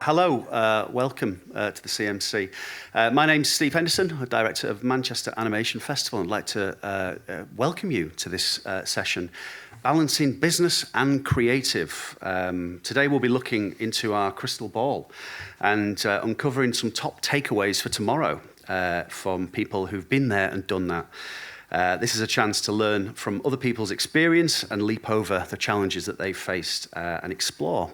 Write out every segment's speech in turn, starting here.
Hello, welcome to the CMC. My name's Steve Henderson, I'm Director of Manchester Animation Festival, and I'd like to welcome you to this session, Balancing Business and Creative. Today we'll be looking into our crystal ball and uncovering some top takeaways for tomorrow from people who've been there and done that. This is a chance to learn from other people's experience and leap over the challenges that they've faced and explore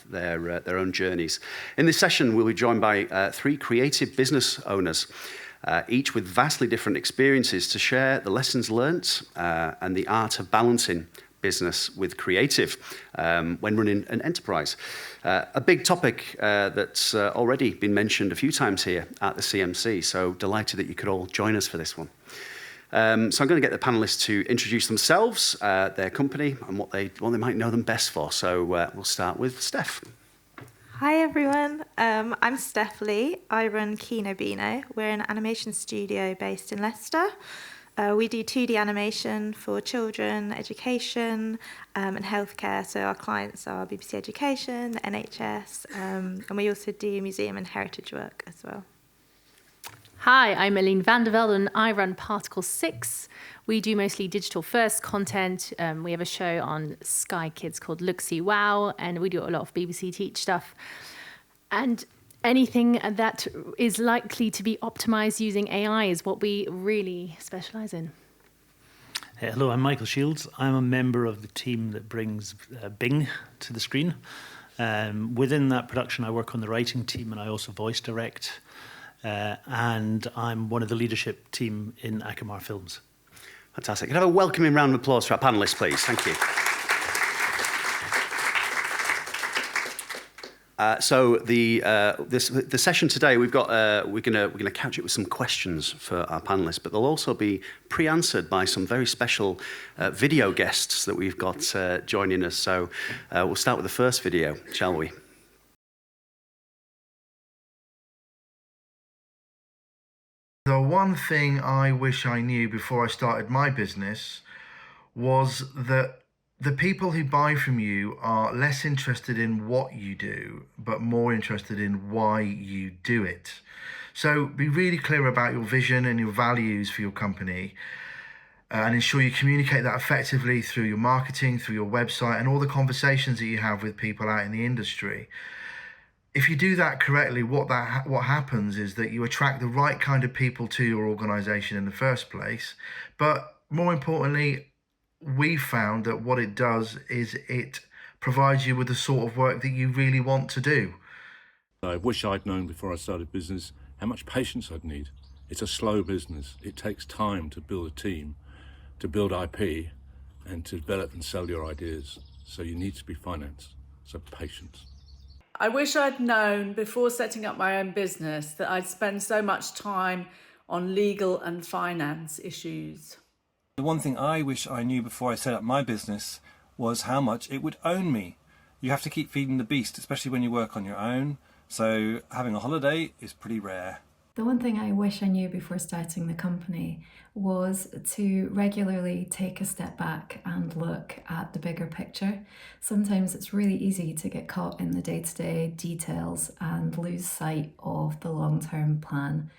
their own journeys. In this session, we'll be joined by three creative business owners, each with vastly different experiences to share the lessons learnt and the art of balancing business with creative when running an enterprise. A big topic that's already been mentioned a few times here at the CMC, so delighted that you could all join us for this one. So I'm going to get the panelists to introduce themselves, their company, and what they might know them best for. So we'll start with Steph. Hi everyone, I'm Steph Lee. I run Kino Bino. We're an animation studio based in Leicester. We do 2D animation for children, education, and healthcare. So our clients are BBC Education, the NHS, and we also do museum and heritage work as well. Hi, I'm Aline van der Velde and I run Particle 6. We do mostly digital first content. We have a show on Sky Kids called Look See Wow, and we do a lot of BBC Teach stuff. And anything that is likely to be optimized using AI is what we really specialize in. Hey, hello, I'm Michael Shields. I'm a member of the team that brings Bing to the screen. Within that production, I work on the writing team and I also voice direct. And I'm one of the leadership team in Akamar Films. Fantastic. Can I have a welcoming round of applause for our panelists, please? Thank you. So the session today, we're gonna couch it with some questions for our panelists, but they'll also be pre-answered by some very special video guests that we've got joining us. So we'll start with the first video, shall we? The one thing I wish I knew before I started my business was that the people who buy from you are less interested in what you do, but more interested in why you do it. So be really clear about your vision and your values for your company and ensure you communicate that effectively through your marketing, through your website, and all the conversations that you have with people out in the industry. If you do that correctly, what happens is that you attract the right kind of people to your organization in the first place. But more importantly, we found that what it does is it provides you with the sort of work that you really want to do. I wish I'd known before I started business how much patience I'd need. It's a slow business. It takes time to build a team, to build IP, and to develop and sell your ideas. So you need to be financed. So patience. I wish I'd known before setting up my own business that I'd spend so much time on legal and finance issues. The one thing I wish I knew before I set up my business was how much it would own me. You have to keep feeding the beast, especially when you work on your own. So having a holiday is pretty rare. The one thing I wish I knew before starting the company was to regularly take a step back and look at the bigger picture. Sometimes it's really easy to get caught in the day-to-day details and lose sight of the long-term plan.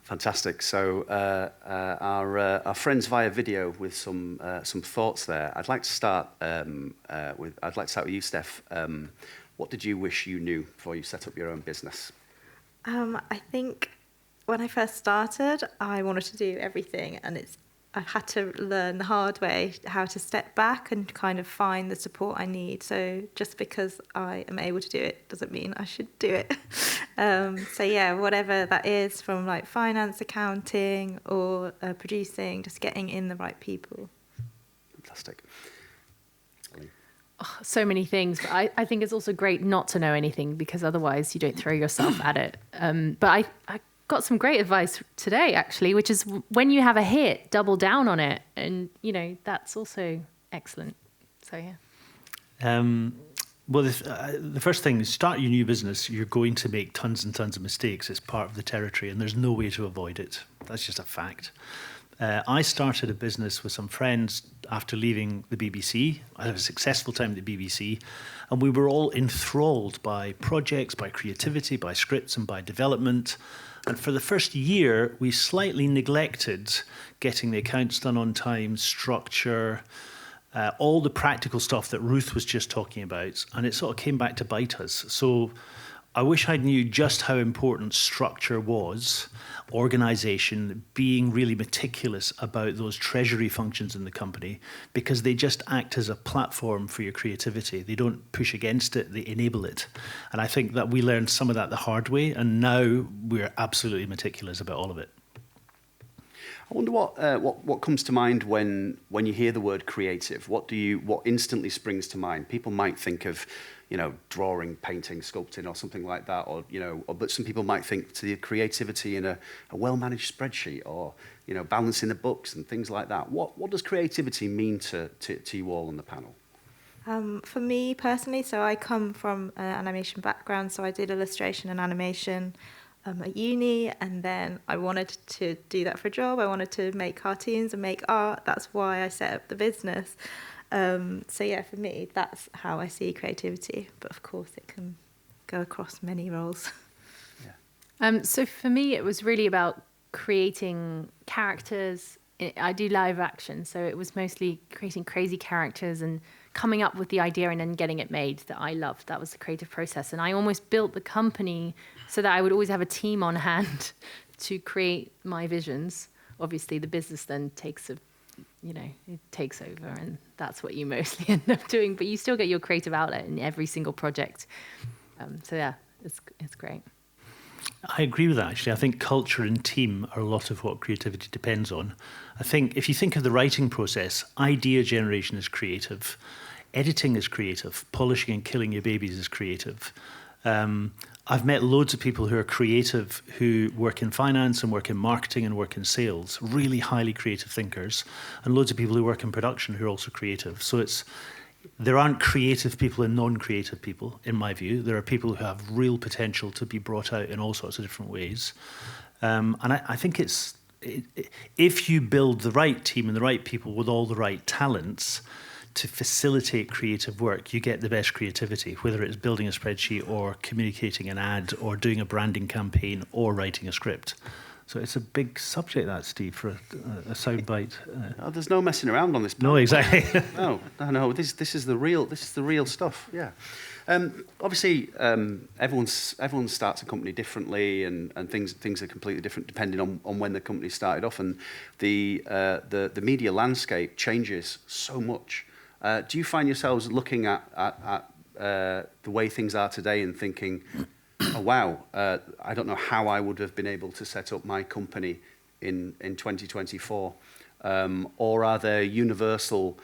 Fantastic. So our friends via video with some thoughts there. I'd like to start with you, Steph. What did you wish you knew before you set up your own business? I think when I first started, I wanted to do everything, and I had to learn the hard way how to step back and kind of find the support I need. So just because I am able to do it doesn't mean I should do it. So yeah, whatever that is, from like finance, accounting, or producing, just getting in the right people. Fantastic. Oh, so many things, but I think it's also great not to know anything, because otherwise you don't throw yourself at it. But I got some great advice today, actually, which is when you have a hit, double down on it. And, that's also excellent. So, yeah. Well, the first thing is, start your new business, you're going to make tons and tons of mistakes. It's part of the territory and there's no way to avoid it. That's just a fact. I started a business with some friends after leaving the BBC. I had a successful time at the BBC, and we were all enthralled by projects, by creativity, by scripts, and by development. And for the first year, we slightly neglected getting the accounts done on time, structure, all the practical stuff that Ruth was just talking about, and it sort of came back to bite us. So I wish I knew just how important structure was, organisation, being really meticulous about those treasury functions in the company, because they just act as a platform for your creativity. They don't push against it, they enable it. And I think that we learned some of that the hard way, and now we're absolutely meticulous about all of it. I wonder what comes to mind when you hear the word creative. What instantly springs to mind? People might think of, drawing, painting, sculpting, or something like that, but some people might think to the creativity in a well-managed spreadsheet, or balancing the books and things like that. What does creativity mean to you all on the panel? For me personally, so I come from an animation background, so I did illustration and animation at uni, and then I wanted to do that for a job. I wanted to make cartoons and make art. That's why I set up the business. So yeah, for me, that's how I see creativity. But of course, it can go across many roles. Yeah. So for me, it was really about creating characters. I do live action, so it was mostly creating crazy characters and coming up with the idea and then getting it made that I loved. That was the creative process. And I almost built the company so that I would always have a team on hand to create my visions. Obviously, the business then takes it takes over, and that's what you mostly end up doing. But you still get your creative outlet in every single project. So yeah, it's great. I agree with that, actually. I think culture and team are a lot of what creativity depends on. I think if you think of the writing process, idea generation is creative, editing is creative, polishing and killing your babies is creative. I've met loads of people who are creative, who work in finance and work in marketing and work in sales, really highly creative thinkers, and loads of people who work in production who are also creative. So there aren't creative people and non-creative people, in my view. There are people who have real potential to be brought out in all sorts of different ways. And I think if you build the right team and the right people with all the right talents to facilitate creative work, you get the best creativity, whether it's building a spreadsheet or communicating an ad or doing a branding campaign or writing a script. So it's a big subject, that, Steve, for a soundbite. There's no messing around on this panel. No, exactly. No. This is the real stuff. Yeah. Obviously, everyone starts a company differently, and things are completely different depending on when the company started off, and the media landscape changes so much. Do you find yourselves looking at the way things are today and thinking, oh wow, I don't know how I would have been able to set up my company in 2024, or are there universal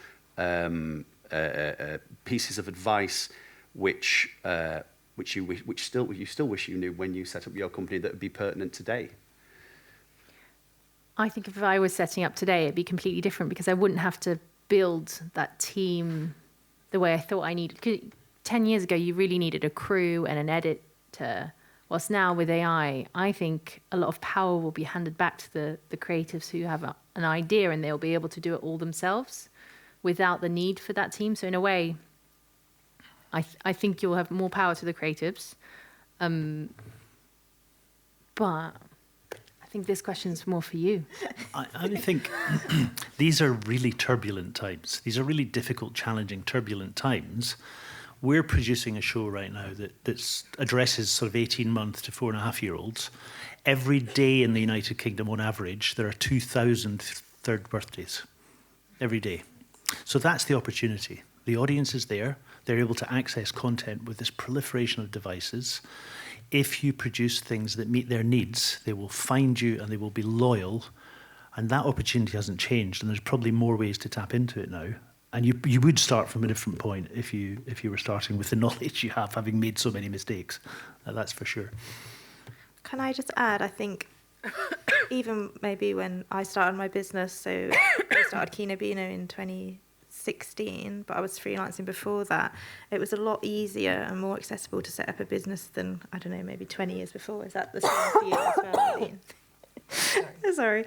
pieces of advice which you still wish you knew when you set up your company that would be pertinent today? I think if I was setting up today, it'd be completely different, because I wouldn't have to build that team the way I thought I needed. 10 years ago, you really needed a crew and an editor. Whilst now with AI, I think a lot of power will be handed back to the creatives who have an idea, and they'll be able to do it all themselves without the need for that team. So in a way, I think you'll have more power to the creatives. But I think this question's more for you. I think these are really turbulent times. These are really difficult, challenging, turbulent times. We're producing a show right now that addresses sort of 18-month to 4.5-year-olds. Every day in the United Kingdom, on average, there are 2,000 third birthdays. Every day. So that's the opportunity. The audience is there. They're able to access content with this proliferation of devices. If you produce things that meet their needs, they will find you and they will be loyal. And that opportunity hasn't changed. And there's probably more ways to tap into it now. And you would start from a different point if you were starting with the knowledge you have, having made so many mistakes. That's for sure. Can I just add, I think even maybe when I started my business, so I started Kino Bino in 2016, but I was freelancing before that, it was a lot easier and more accessible to set up a business than, I don't know, maybe 20 years before. Is that the same for you as well, Eileen? Sorry.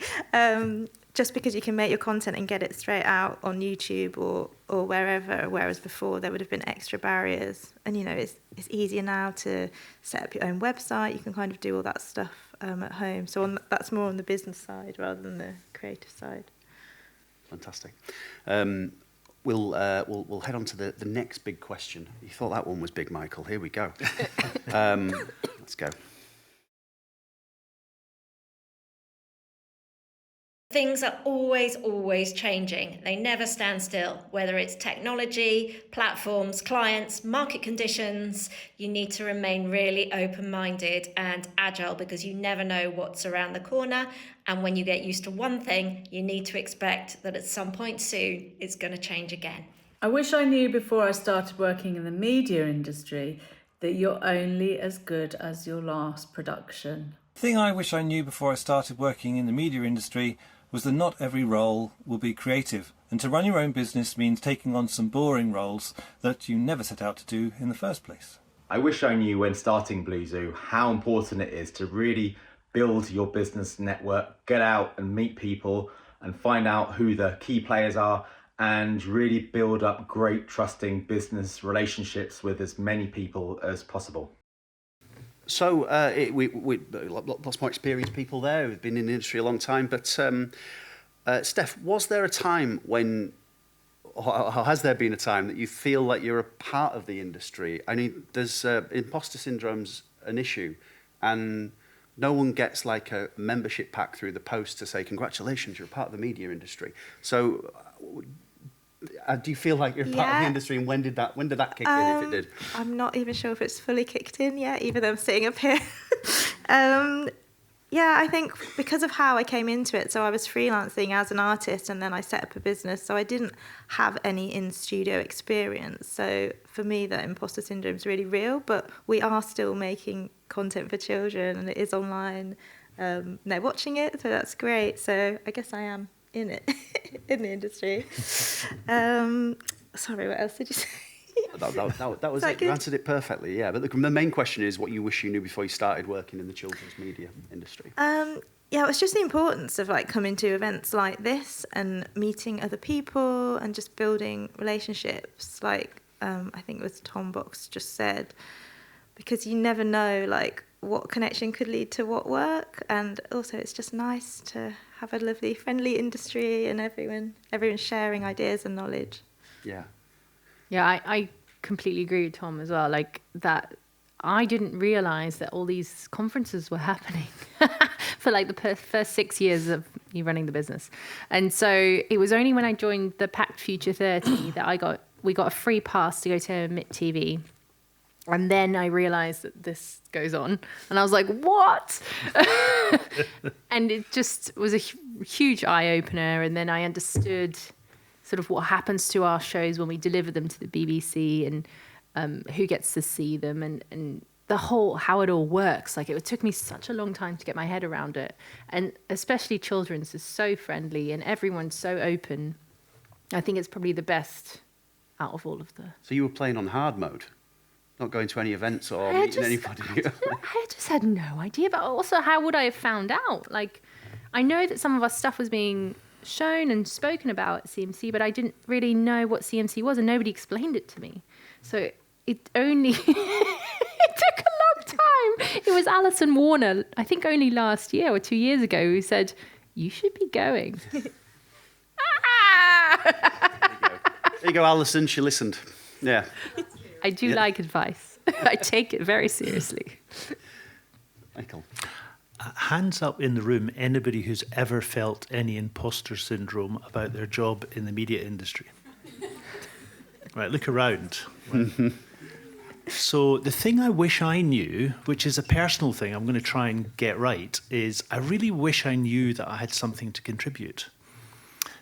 just because you can make your content and get it straight out on YouTube or wherever, whereas before there would have been extra barriers. And, it's easier now to set up your own website. You can kind of do all that stuff at home. So that's more on the business side rather than the creative side. Fantastic. We'll head on to the next big question. You thought that one was big, Michael. Here we go. Let's go. Things are always changing. They never stand still, whether it's technology, platforms, clients, market conditions. You need to remain really open-minded and agile because you never know what's around the corner. And when you get used to one thing, you need to expect that at some point soon, it's going to change again. I wish I knew before I started working in the media industry that you're only as good as your last production. The thing I wish I knew before I started working in the media industry was that not every role will be creative, and to run your own business means taking on some boring roles that you never set out to do in the first place. I wish I knew when starting Blue Zoo how important it is to really build your business network, get out and meet people and find out who the key players are and really build up great trusting business relationships with as many people as possible. So we lots more experienced people there who've been in the industry a long time. But Steph, was there a time when, or has there been a time that you feel like you're a part of the industry? I mean, there's imposter syndrome's an issue, and no one gets like a membership pack through the post to say, congratulations, you're a part of the media industry. So do you feel like you're part of the industry, and when did that kick in, if it did? I'm not even sure if it's fully kicked in yet, even though I'm sitting up here. I think because of how I came into it, so I was freelancing as an artist and then I set up a business, so I didn't have any in-studio experience. So for me, that imposter syndrome is really real, but we are still making content for children and it is online. They're watching it, so that's great. So I guess I am in it, in the industry. Sorry, what else did you say? That was it. You answered it perfectly, yeah. But the main question is what you wish you knew before you started working in the children's media industry. It was just the importance of like coming to events like this and meeting other people and just building relationships. Like I think it was Tom Box just said, because you never know like what connection could lead to what work, and also it's just nice to have a lovely, friendly industry and everyone sharing ideas and knowledge. Yeah. Yeah, I completely agree with Tom as well. Like that, I didn't realise that all these conferences were happening for like the first 6 years of me running the business, and so it was only when I joined the Packed Future 30 that we got a free pass to go to MIT TV. And then I realised that this goes on. And I was like, what? And it just was a huge eye-opener. And then I understood sort of what happens to our shows when we deliver them to the BBC and who gets to see them and the whole, how it all works. Like it took me such a long time to get my head around it. And especially children's is so friendly and everyone's so open. I think it's probably the best out of all of the... So you were playing on hard mode? Not going to any events or meeting anybody? I just had no idea. But also, how would I have found out? Like, I know that some of our stuff was being shown and spoken about at CMC, but I didn't really know what CMC was, and nobody explained it to me. So it only... it took a long time. It was Alison Warner, I think only last year or 2 years ago, who said, you should be going. There you go, Alison. She listened. Yeah. I do like advice. I take it very seriously. Michael. Hands up in the room, anybody who's ever felt any imposter syndrome about their job in the media industry. Right, look around. Right. So the thing I wish I knew, which is a personal thing I'm going to try and get right, is I really wish I knew that I had something to contribute.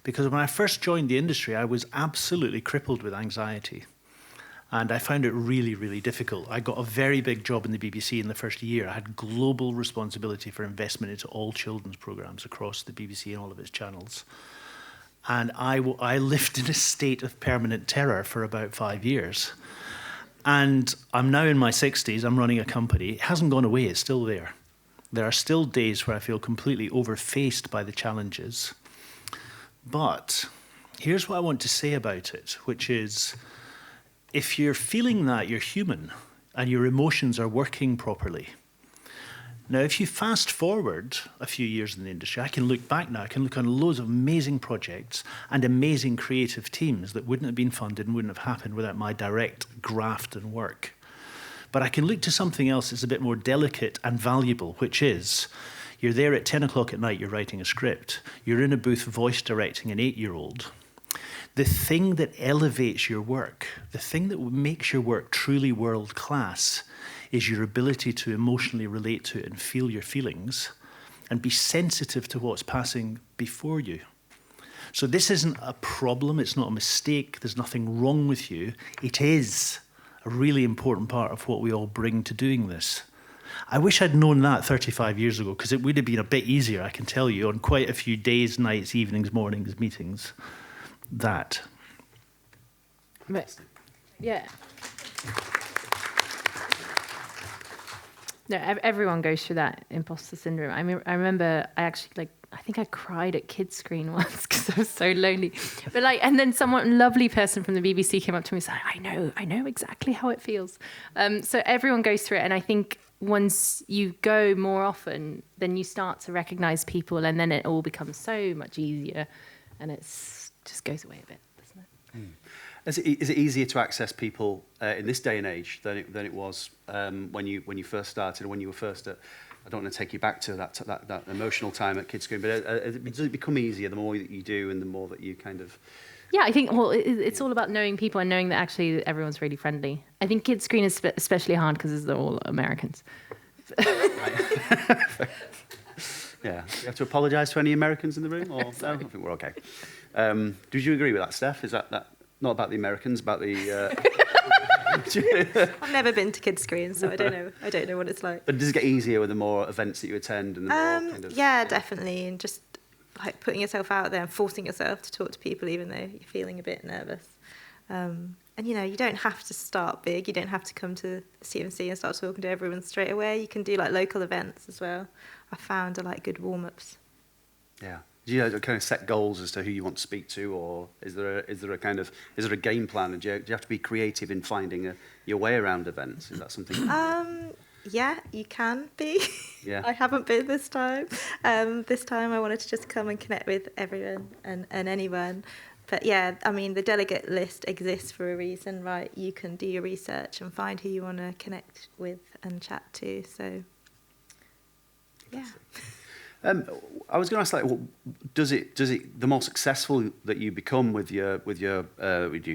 Because when I first joined the industry, I was absolutely crippled with anxiety. And I found it really, really difficult. I got a very big job in the BBC in the first year. I had global responsibility for investment into all children's programmes across the BBC and all of its channels. And I lived in a state of permanent terror for about 5 years. And I'm now in my 60s, I'm running a company. It hasn't gone away, it's still there. There are still days where I feel completely overfaced by the challenges. But here's what I want to say about it, which is, if you're feeling that, you're human and your emotions are working properly. Now, if you fast forward a few years in the industry, I can look back now, I can look on loads of amazing projects and amazing creative teams that wouldn't have been funded and wouldn't have happened without my direct graft and work. But I can look to something else that's a bit more delicate and valuable, which is, you're there at 10 o'clock at night, you're writing a script. You're in a booth voice directing an 8-year-old. The thing that elevates your work, the thing that makes your work truly world class, is your ability to emotionally relate to it and feel your feelings and be sensitive to what's passing before you. So this isn't a problem, it's not a mistake, there's nothing wrong with you. It is a really important part of what we all bring to doing this. I wish I'd known that 35 years ago, because it would have been a bit easier, I can tell you, on quite a few days, nights, evenings, mornings, meetings. That. But, yeah. No, everyone goes through that imposter syndrome. I mean, I remember I think I cried at Kids Screen once because I was so lonely. But and then someone, lovely person from the BBC came up to me and said, I know exactly how it feels. So everyone goes through it. And I think once you go more often, then you start to recognize people, and then it all becomes so much easier, and just goes away a bit, doesn't it? Is it easier to access people in this day and age than it was when you first started, or when you were first at? I don't want to take you back to that emotional time at Kids Screen, but does it become easier the more that you do and the more that you kind of? Yeah, I think, it's all about knowing people and knowing that actually everyone's really friendly. I think Kids Screen is especially hard because they're all Americans. Yeah, you have to apologise to any Americans in the room, or no? I think we're okay. Did you agree with that, Steph? Is that not about the Americans, about the? I've never been to Kids Screen, so I don't know what it's like. But does it get easier with the more events that you attend and the more kind of? Yeah, definitely, and just like putting yourself out there and forcing yourself to talk to people, even though you're feeling a bit nervous. And you don't have to start big. You don't have to come to CMC and start talking to everyone straight away. You can do like local events as well. I found are like good warm-ups. Yeah. Do you kind of set goals as to who you want to speak to, or is there a game plan? And do you have to be creative in finding your way around events? Is that something? Yeah, you can be. Yeah. I haven't been this time. This time I wanted to just come and connect with everyone and anyone. But yeah, I mean, the delegate list exists for a reason, right? You can do your research and find who you want to connect with and chat to. So, yeah. I was going to ask, does it the more successful that you become with your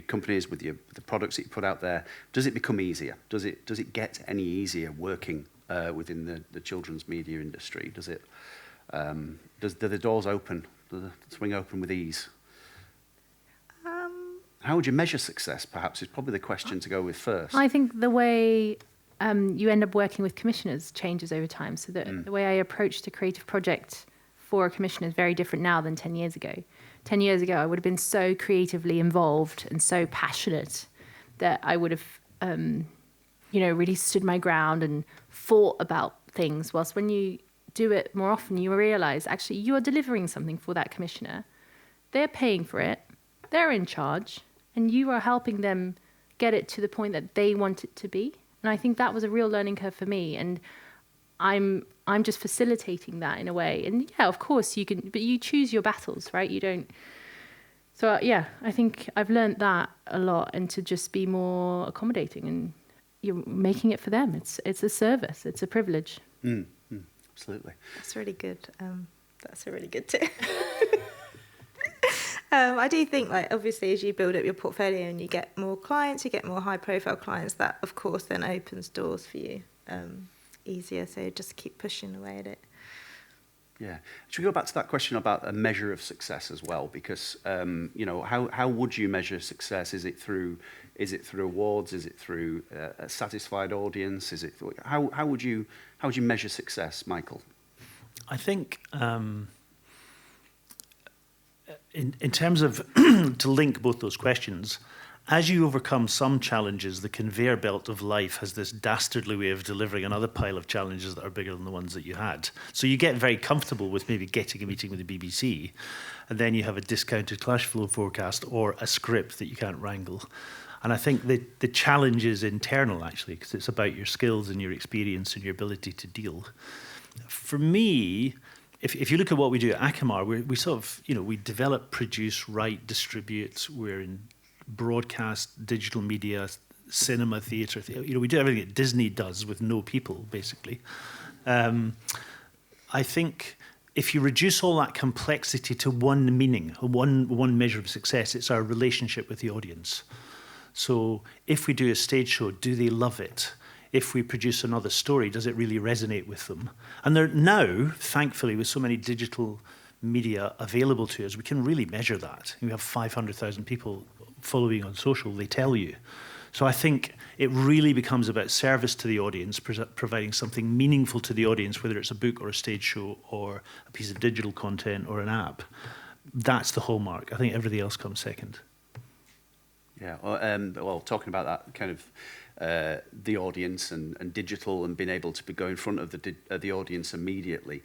companies, with the products that you put out there, does it become easier? Does it get any easier working within the children's media industry? Do the doors open? Do the swing open with ease? How would you measure success, perhaps, is probably the question to go with first. I think the way you end up working with commissioners changes over time. So the way I approached a creative project for a commissioner is very different now than 10 years ago. 10 years ago, I would have been so creatively involved and so passionate that I would have, really stood my ground and fought about things. Whilst when you do it more often, you realize actually you are delivering something for that commissioner. They're paying for it. They're in charge. And you are helping them get it to the point that they want it to be. And I think that was a real learning curve for me. And I'm just facilitating that in a way. And yeah, of course you can, but you choose your battles, right? You don't. So yeah, I think I've learned that a lot, and to just be more accommodating, and you're making it for them. It's a service. It's a privilege. Absolutely. That's really good. That's a really good tip. I do think, obviously, as you build up your portfolio and you get more clients, you get more high-profile clients, that, of course, then opens doors for you easier. So just keep pushing away at it. Yeah. Should we go back to that question about a measure of success as well? Because, how would you measure success? Is it through awards? Is it through a satisfied audience? How would you measure success, Michael? I think... In terms of, to link both those questions, as you overcome some challenges, the conveyor belt of life has this dastardly way of delivering another pile of challenges that are bigger than the ones that you had. So you get very comfortable with maybe getting a meeting with the BBC, and then you have a discounted cash flow forecast or a script that you can't wrangle. And I think that the challenge is internal, actually, because it's about your skills and your experience and your ability to deal. For me, if you look at what we do at Akamar, we sort of, we develop, produce, write, distribute. We're in broadcast, digital media, cinema, theatre. We do everything that Disney does with no people, basically. I think if you reduce all that complexity to one meaning, one measure of success, it's our relationship with the audience. So if we do a stage show, do they love it? If we produce another story, does it really resonate with them? And there now, thankfully, with so many digital media available to us, we can really measure that. We have 500,000 people following on social, they tell you. So I think it really becomes about service to the audience, providing something meaningful to the audience, whether it's a book or a stage show or a piece of digital content or an app. That's the hallmark. I think everything else comes second. Yeah, well, talking about that kind of the audience and digital and being able to go in front of the audience immediately,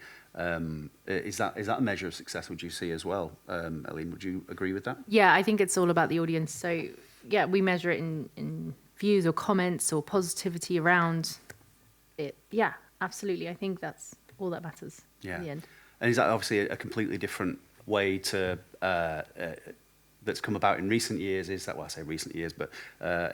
is that a measure of success, would you see as well? Aline, would you agree with that? Yeah, I think it's all about the audience. So, yeah, we measure it in views or comments or positivity around it. Yeah, absolutely. I think that's all that matters in the end. And is that obviously a completely different way to that's come about in recent years? Is that, well, I say recent years, but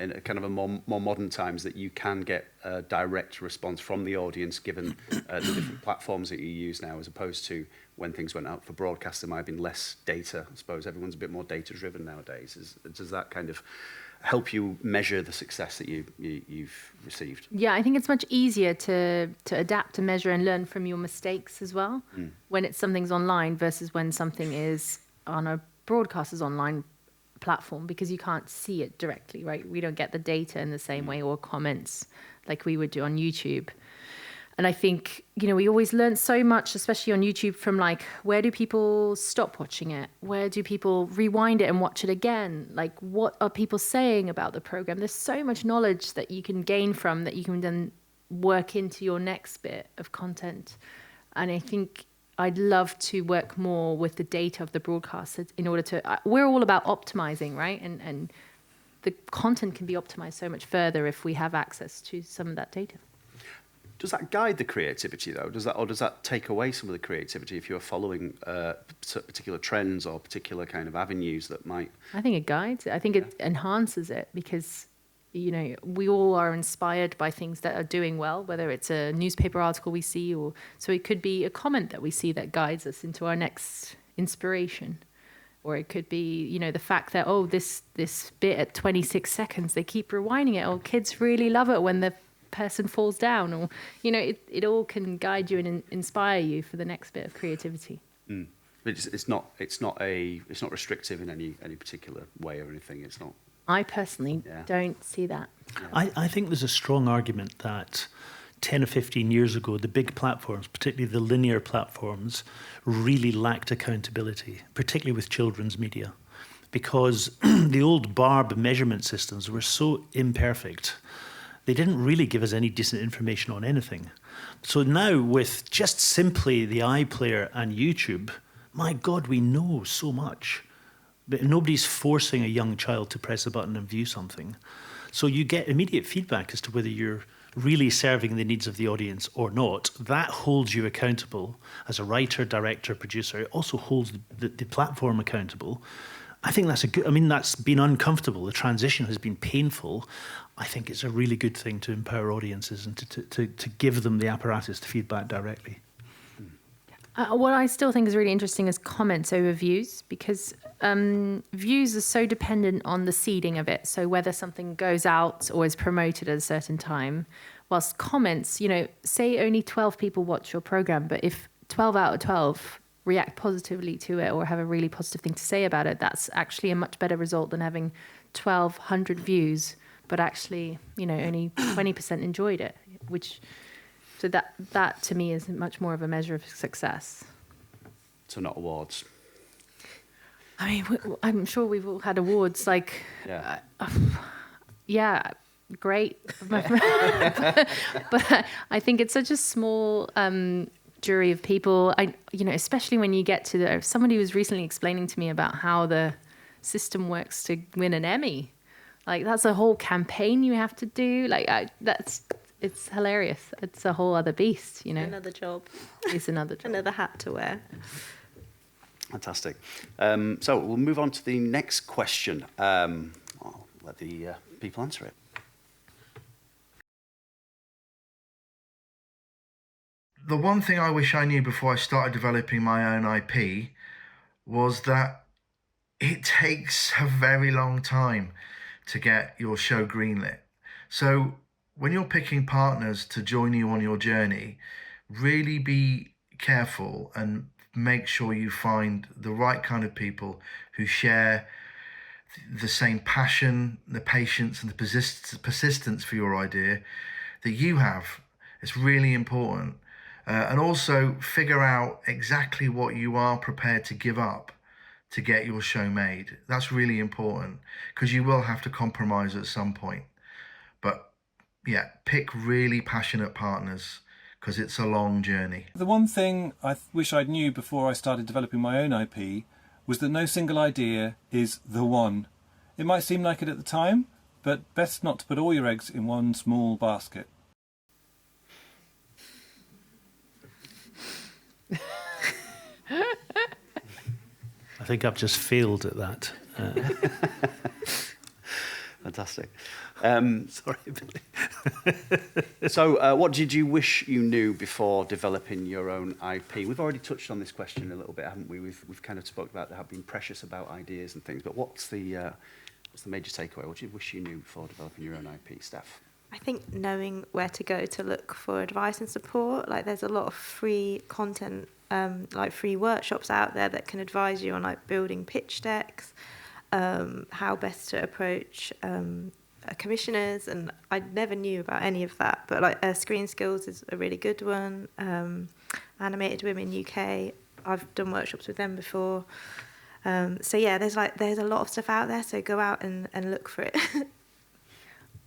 in a kind of a more modern times, that you can get a direct response from the audience given the different platforms that you use now, as opposed to when things went out for broadcast, there might have been less data. I suppose everyone's a bit more data-driven nowadays. Does that kind of help you measure the success that you've received? Yeah, I think it's much easier to adapt and measure and learn from your mistakes as well when something's online versus when something is on a broadcaster's online platform, because you can't see it directly, right? We don't get the data in the same way, or comments like we would do on YouTube. And I think, we always learn so much, especially on YouTube, from like, where do people stop watching it? Where do people rewind it and watch it again? Like, what are people saying about the program? There's so much knowledge that you can gain from that you can then work into your next bit of content. And I think I'd love to work more with the data of the broadcasters in order to, we're all about optimizing, right? And the content can be optimized so much further if we have access to some of that data. Does that guide the creativity, though? Does that take away some of the creativity if you're following particular trends or particular kind of avenues that might? I think it guides it. I think it enhances it, because we all are inspired by things that are doing well, whether it's a newspaper article we see, or so it could be a comment that we see that guides us into our next inspiration. Or it could be, the fact that, this bit at 26 seconds, they keep rewinding it. Or kids really love it when the person falls down. Or, it all can guide you and inspire you for the next bit of creativity. But it's not restrictive in any particular way or anything. It's not. I personally don't see that. I think there's a strong argument that 10 or 15 years ago, the big platforms, particularly the linear platforms, really lacked accountability, particularly with children's media, because the old BARB measurement systems were so imperfect. They didn't really give us any decent information on anything. So now with just simply the iPlayer and YouTube, my God, we know so much. But nobody's forcing a young child to press a button and view something. So you get immediate feedback as to whether you're really serving the needs of the audience or not. That holds you accountable as a writer, director, producer. It also holds the platform accountable. I think that's that's been uncomfortable. The transition has been painful. I think it's a really good thing to empower audiences and to give them the apparatus to feedback directly. What I still think is really interesting is comments over views, because views are so dependent on the seeding of it. So whether something goes out or is promoted at a certain time, whilst comments, say only 12 people watch your program, but if 12 out of 12 react positively to it or have a really positive thing to say about it, that's actually a much better result than having 1,200 views, but actually, only 20% enjoyed it, So that to me is much more of a measure of success. So not awards. I mean, I'm sure we've all had awards like, Yeah. yeah, great. But I think it's such a small jury of people. Especially when you get to somebody was recently explaining to me about how the system works to win an Emmy. Like that's a whole campaign you have to do. It's hilarious. It's a whole other beast, Another job. It's another job. Another hat to wear. Fantastic. So we'll move on to the next question. I'll let the people answer it. The one thing I wish I knew before I started developing my own IP was that it takes a very long time to get your show greenlit. So when you're picking partners to join you on your journey, really be careful and make sure you find the right kind of people who share the same passion, the patience and the persistence for your idea that you have. It's really important. And also figure out exactly what you are prepared to give up to get your show made. That's really important because you will have to compromise at some point. But yeah, pick really passionate partners because it's a long journey. The one thing I wish I knew before I started developing my own IP was that no single idea is the one. It might seem like it at the time, but best not to put all your eggs in one small basket. I think I've just failed at that. Fantastic. Sorry, Billy. So what did you wish you knew before developing your own IP? We've already touched on this question a little bit, haven't we? We've kind of spoke about how being precious about ideas and things, but what's the major takeaway? What do you wish you knew before developing your own IP, Steph? I think knowing where to go to look for advice and support. Like there's a lot of free content, like free workshops out there that can advise you on like building pitch decks, how best to approach commissioners, and I never knew about any of that. But like Screen Skills is a really good one. Animated Women UK, I've done workshops with them before. So yeah, there's a lot of stuff out there. So go out and look for it.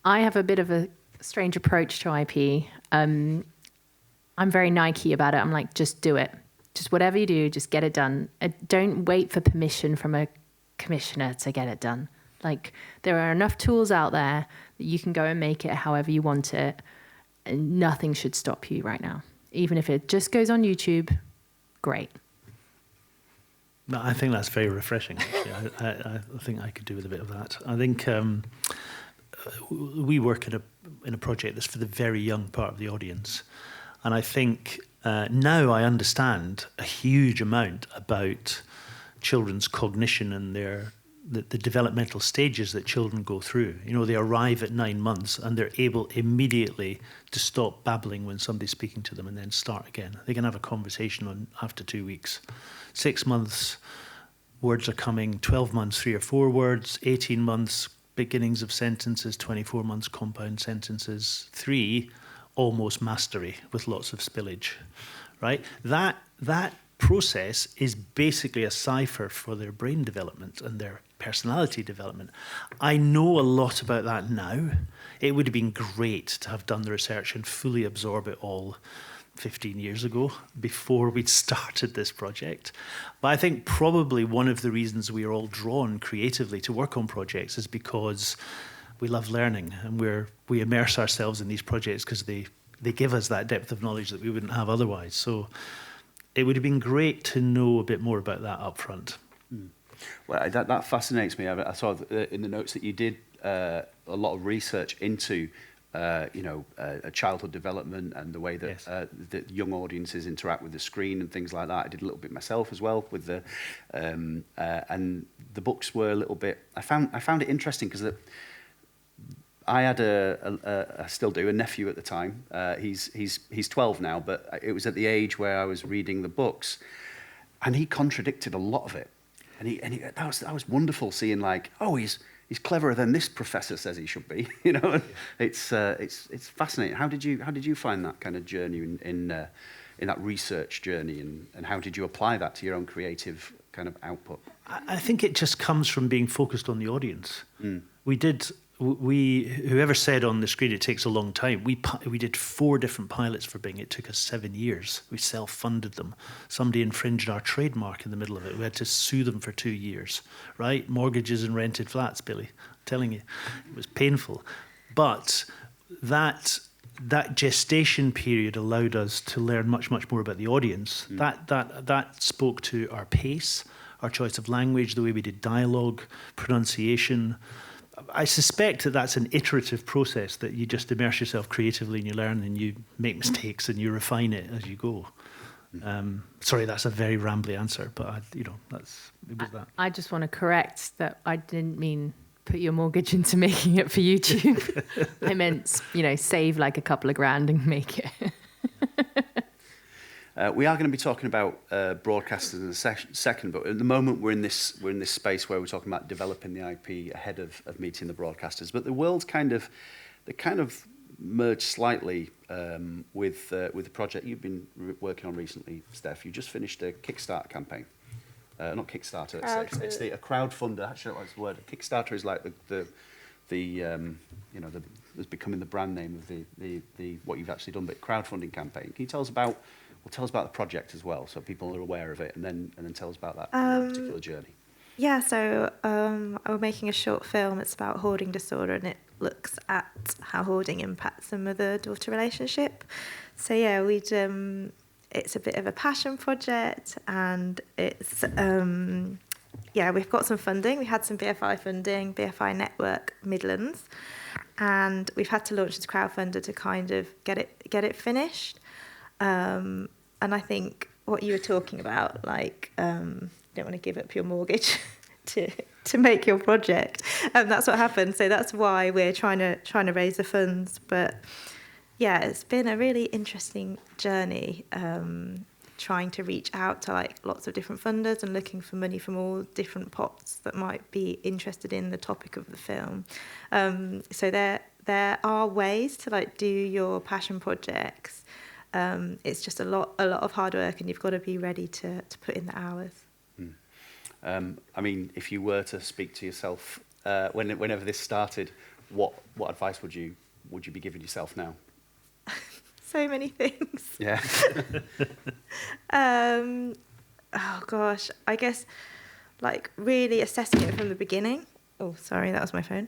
I have a bit of a strange approach to IP. I'm very Nike about it. I'm like, just do it. Just whatever you do, just get it done. Don't wait for permission from a commissioner to get it done. Like there are enough tools out there that you can go and make it however you want it. And nothing should stop you right now. Even if it just goes on YouTube, great. No, I think that's very refreshing. Actually. I think I could do with a bit of that. I think we work in a project that's for the very young part of the audience. And I think now I understand a huge amount about children's cognition and the developmental stages that children go through. You know, they arrive at 9 months and they're able immediately to stop babbling when somebody's speaking to them and then start again. They can have a conversation after 2 weeks. 6 months, words are coming. 12 months, 3 or 4 words. 18 months, beginnings of sentences. 24 months, compound sentences. 3, almost mastery with lots of spillage, right? That process is basically a cipher for their brain development and their personality development. I know a lot about that now. It would have been great to have done the research and fully absorb it all 15 years ago before we'd started this project. But I think probably one of the reasons we are all drawn creatively to work on projects is because we love learning and we immerse ourselves in these projects because they give us that depth of knowledge that we wouldn't have otherwise. So it would have been great to know a bit more about that up front. Well, that fascinates me. I saw in the notes that you did a lot of research into childhood development and the way that Yes. that young audiences interact with the screen and things like that. I did a little bit myself as well with the and the books were a little bit. I found it interesting because I had I still do a nephew at the time. He's 12 now, but it was at the age where I was reading the books, and he contradicted a lot of it. And that was wonderful seeing like, oh, he's cleverer than this professor says he should be. You know, it's fascinating. How did you find that kind of journey in that research journey, and how did you apply that to your own creative kind of output? I think it just comes from being focused on the audience. Whoever said on the screen it takes a long time, we did 4 different pilots for Bing. It took us 7 years. We self-funded them. Somebody infringed our trademark in the middle of it. We had to sue them for 2 years, right? Mortgages and rented flats, Billy. I'm telling you, it was painful. But that gestation period allowed us to learn much, much more about the audience. That spoke to our pace, our choice of language, the way we did dialogue, pronunciation. I suspect that that's an iterative process, that you just immerse yourself creatively and you learn and you make mistakes and you refine it as you go. Sorry, that's a very rambly answer, but it was that. I just want to correct that I didn't mean put your mortgage into making it for YouTube. I meant, save like a couple of grand and make it. We are going to be talking about broadcasters in a second, but at the moment we're in this space where we're talking about developing the IP ahead of meeting the broadcasters. But the world's kind of merged slightly with the project you've been working on recently, Steph. You just finished a Kickstarter campaign. Not Kickstarter. It's a crowdfunder. Actually, what's the word? Kickstarter is like it's becoming the brand name of the what you've actually done. But crowdfunding campaign. Can you tell us about the project as well, so people are aware of it, and then tell us about that particular journey. Yeah, so I'm making a short film. It's about hoarding disorder, and it looks at how hoarding impacts a mother-daughter relationship. So yeah, it's a bit of a passion project, and it's we've got some funding. We had some BFI funding, BFI Network Midlands, and we've had to launch this crowdfunder to kind of get it finished. And I think what you were talking about, like, you don't want to give up your mortgage to make your project. That's what happened. So that's why we're trying to raise the funds. But yeah, it's been a really interesting journey, trying to reach out to like lots of different funders and looking for money from all different pots that might be interested in the topic of the film. So there are ways to like do your passion projects. It's just a lot of hard work, and you've got to be ready to put in the hours. I mean, if you were to speak to yourself whenever this started, what advice would you be giving yourself now? So many things. Yeah. Oh gosh, I guess like really assessing it from the beginning. Oh, sorry, that was my phone.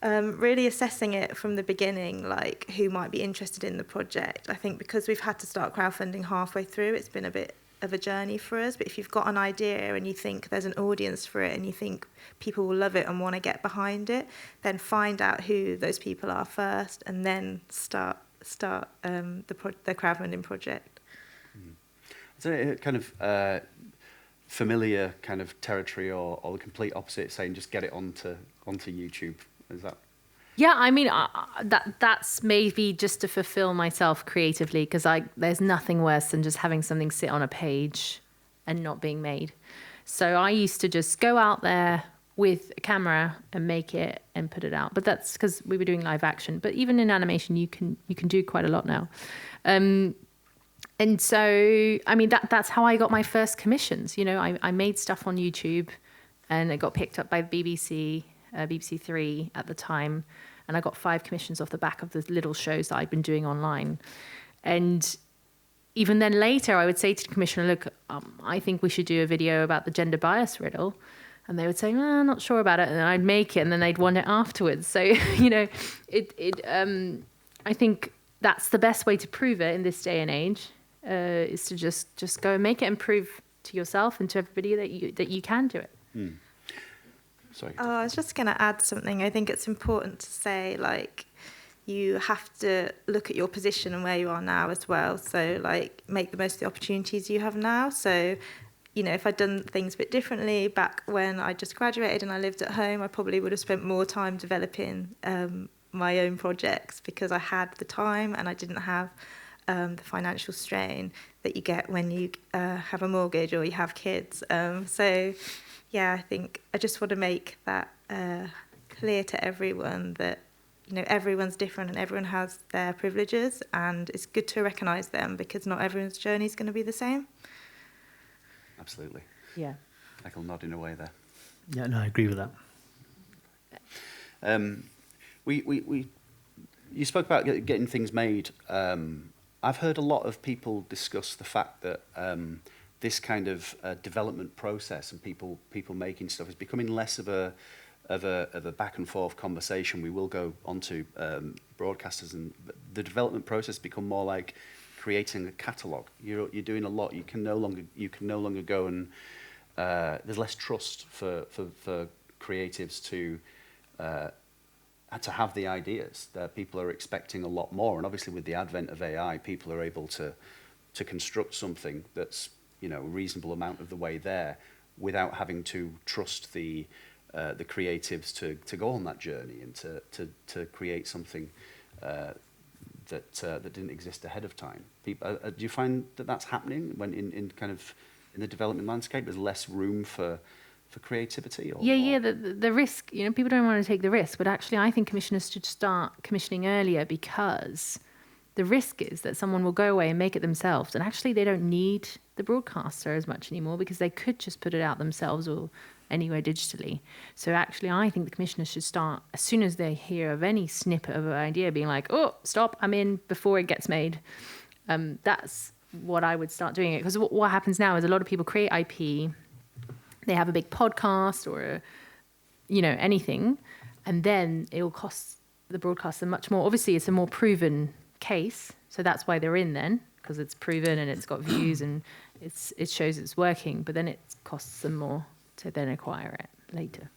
Really assessing it from the beginning, like who might be interested in the project. I think because we've had to start crowdfunding halfway through, it's been a bit of a journey for us. But if you've got an idea and you think there's an audience for it and you think people will love it and want to get behind it, then find out who those people are first, and then start the crowdfunding project. Is there a kind of familiar kind of territory, or the complete opposite, saying just get it onto YouTube? Is that? Yeah, I mean, that's maybe just to fulfill myself creatively, because there's nothing worse than just having something sit on a page and not being made. So I used to just go out there with a camera and make it and put it out. But that's because we were doing live action. But even in animation, you can do quite a lot now. And so, I mean, that's how I got my first commissions. I made stuff on YouTube, and it got picked up by the BBC. BBC 3 at the time, and I got 5 commissions off the back of the little shows that I'd been doing online. And even then later, I would say to the commissioner, look, I think we should do a video about the gender bias riddle. And they would say, not sure about it. And then I'd make it, and then they'd want it afterwards. So, I think that's the best way to prove it in this day and age, is to just go and make it and prove to yourself and to everybody that you can do it. Sorry. I was just going to add something. I think it's important to say, like, you have to look at your position and where you are now as well. So, like, make the most of the opportunities you have now. So, if I'd done things a bit differently back when I just graduated and I lived at home, I probably would have spent more time developing my own projects, because I had the time and I didn't have the financial strain that you get when you have a mortgage or you have kids. So, yeah, I think I just want to make that clear to everyone that, everyone's different and everyone has their privileges, and it's good to recognise them, because not everyone's journey is going to be the same. Absolutely. Yeah. Michael nodding away there. Yeah, no, I agree with that. You spoke about getting things made. I've heard a lot of people discuss the fact that this kind of development process and people making stuff is becoming less of a back and forth conversation. We will go on to broadcasters, and the development process become more like creating a catalogue. You're doing a lot. You can no longer go and there's less trust for creatives to have the ideas. That people are expecting a lot more, and obviously with the advent of AI, people are able to construct something that's a reasonable amount of the way there without having to trust the creatives to go on that journey and to create something that didn't exist ahead of time. People, do you find that that's happening when in the development landscape? There's less room for creativity? The risk, people don't want to take the risk, but actually I think commissioners should start commissioning earlier, because the risk is that someone will go away and make it themselves, and actually they don't need the broadcaster as much anymore because they could just put it out themselves or anywhere digitally. So actually I think the commissioners should start as soon as they hear of any snippet of an idea being like, oh, stop, I'm in, before it gets made. That's what I would start doing it, because what happens now is a lot of people create IP, they have a big podcast or anything, and then it will cost the broadcaster much more. Obviously it's a more proven case, so that's why they're in then, because it's proven and it's got views and it shows it's working, but then it costs them more to then acquire it later.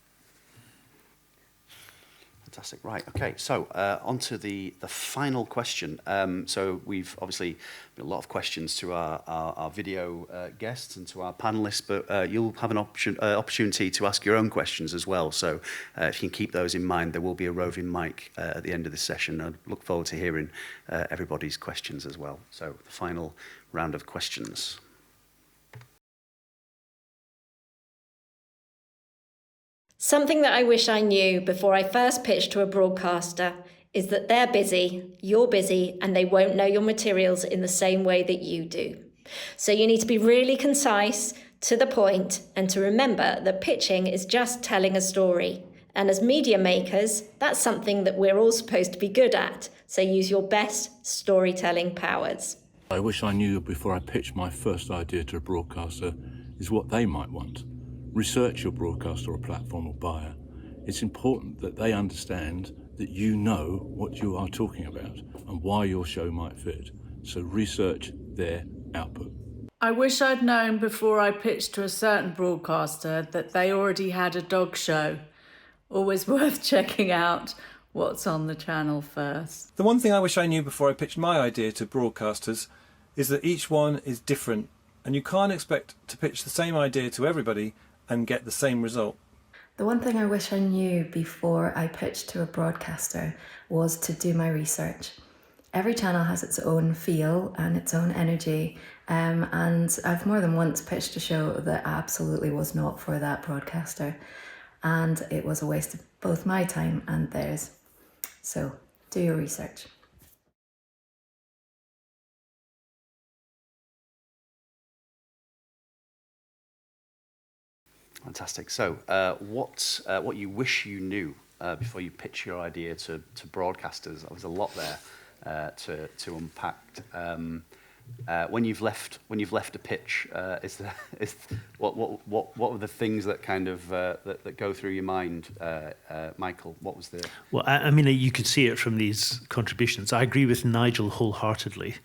Fantastic. Right. Okay. So on to the final question. So we've obviously got a lot of questions to our video guests and to our panelists, but you'll have an opportunity to ask your own questions as well. So if you can keep those in mind, there will be a roving mic at the end of this session. I look forward to hearing everybody's questions as well. So the final round of questions. Something that I wish I knew before I first pitched to a broadcaster is that they're busy, you're busy, and they won't know your materials in the same way that you do. So you need to be really concise, to the point, and to remember that pitching is just telling a story. And as media makers, that's something that we're all supposed to be good at. So use your best storytelling powers. I wish I knew before I pitched my first idea to a broadcaster is what they might want. Research your broadcaster or platform or buyer. It's important that they understand that you know what you are talking about and why your show might fit. So research their output. I wish I'd known before I pitched to a certain broadcaster that they already had a dog show. Always worth checking out what's on the channel first. The one thing I wish I knew before I pitched my idea to broadcasters is that each one is different, and you can't expect to pitch the same idea to everybody and get the same result. The one thing I wish I knew before I pitched to a broadcaster was to do my research. Every channel has its own feel and its own energy, and I've more than once pitched a show that absolutely was not for that broadcaster, and it was a waste of both my time and theirs. So do your research. Fantastic. So, what you wish you knew before you pitch your idea to broadcasters? There was a lot there to unpack. When you've left a pitch, what were the things that kind of that go through your mind, Michael? What was the? Well, I mean, you could see it from these contributions. I agree with Nigel wholeheartedly.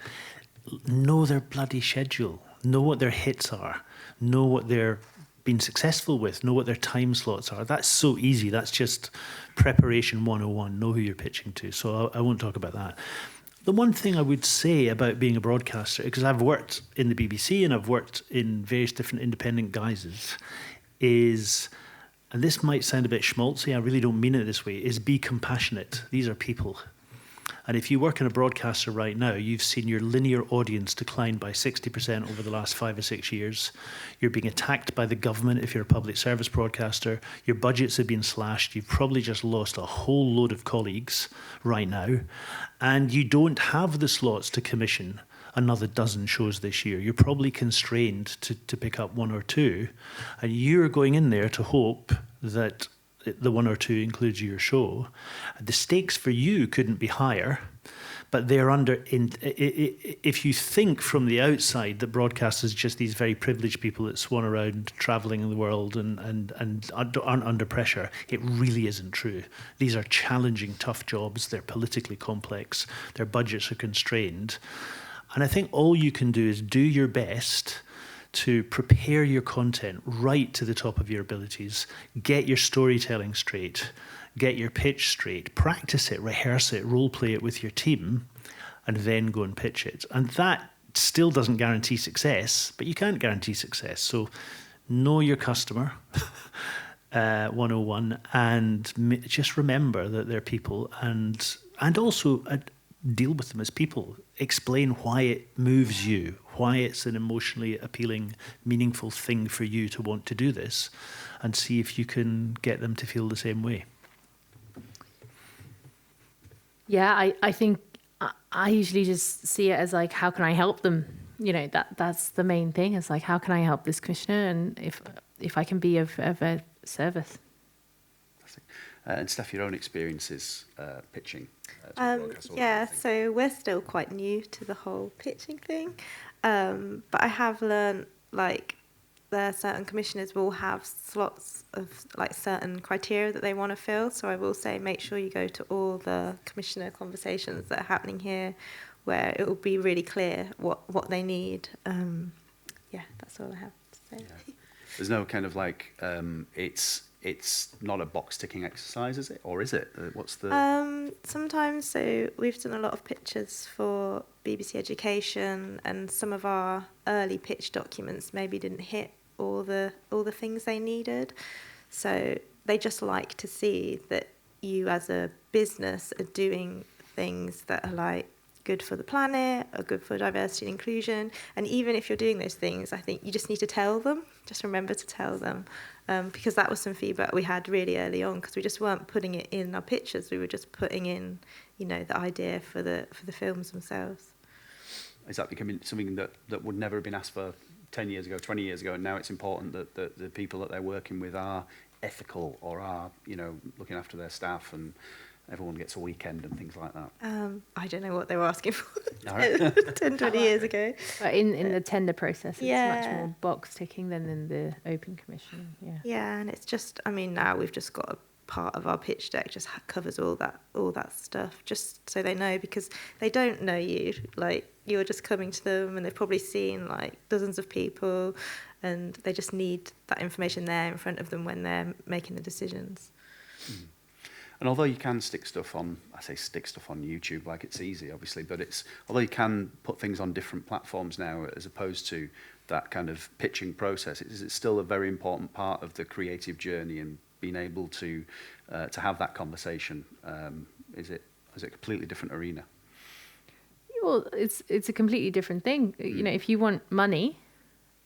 Know their bloody schedule. Know what their hits are. Know what they're been successful with. Know what their time slots are. That's so easy. That's just preparation 101. Know who you're pitching to. So I won't talk about that. The one thing I would say about being a broadcaster, because I've worked in the BBC and I've worked in various different independent guises, is, and this might sound a bit schmaltzy, I really don't mean it this way, is be compassionate. These are people. And if you work in a broadcaster right now, you've seen your linear audience decline by 60% over the last 5 or 6 years. You're being attacked by the government if you're a public service broadcaster. Your budgets have been slashed. You've probably just lost a whole load of colleagues right now. And you don't have the slots to commission another dozen shows this year. You're probably constrained to pick up one or two, and you're going in there to hope that the one or two includes your show. The stakes for you couldn't be higher, but they're if you think from the outside that broadcasters are just these very privileged people that swan around travelling in the world and aren't under pressure, it really isn't true. These are challenging, tough jobs. They're politically complex. Their budgets are constrained. And I think all you can do is do your best to prepare your content right to the top of your abilities, get your storytelling straight, get your pitch straight, practice it, rehearse it, role play it with your team, and then go and pitch it. And that still doesn't guarantee success, but you can't guarantee success. So know your customer, 101, and just remember that they're people, and also deal with them as people. Explain why it moves you, why it's an emotionally appealing, meaningful thing for you to want to do this, and see if you can get them to feel the same way. Yeah, I think I usually just see it as like, how can I help them? You know, that's the main thing. It's like, how can I help this commissioner, and if I can be of a service. And Steph, your own experiences pitching? So we're still quite new to the whole pitching thing, but I have learned like there are certain commissioners will have slots of like certain criteria that they want to fill. So I will say make sure you go to all the commissioner conversations that are happening here, where it will be really clear what they need. That's all I have to say. Yeah. There's no kind of like it's not a box ticking exercise, is it? Or is it? What's the... Sometimes, so we've done a lot of pitches for BBC Education, and some of our early pitch documents maybe didn't hit all the things they needed. So they just like to see that you as a business are doing things that are like good for the planet, or good for diversity and inclusion. And even if you're doing those things, I think you just need to tell them. Just remember to tell them. Because that was some feedback we had really early on, because we just weren't putting it in our pictures. We were just putting in, the idea for the films themselves. Is that becoming something that would never have been asked for 10 years ago, 20 years ago, and now it's important that the people that they're working with are ethical, or are, looking after their staff, and everyone gets a weekend and things like that? I don't know what they were asking for Right. 10, 20 years ago. But in the tender process, it's Yeah. much more box ticking than in the open commission. Yeah. Yeah, and it's just, now we've just got a part of our pitch deck just covers all that stuff, just so they know, because they don't know you. Like, you're just coming to them, and they've probably seen like dozens of people, and they just need that information there in front of them when they're making the decisions. Mm. And although you can stick stuff on YouTube, like it's easy, obviously, but although you can put things on different platforms now, as opposed to that kind of pitching process, it's still a very important part of the creative journey, and being able to have that conversation. Is it a completely different arena? Well, it's a completely different thing. If you want money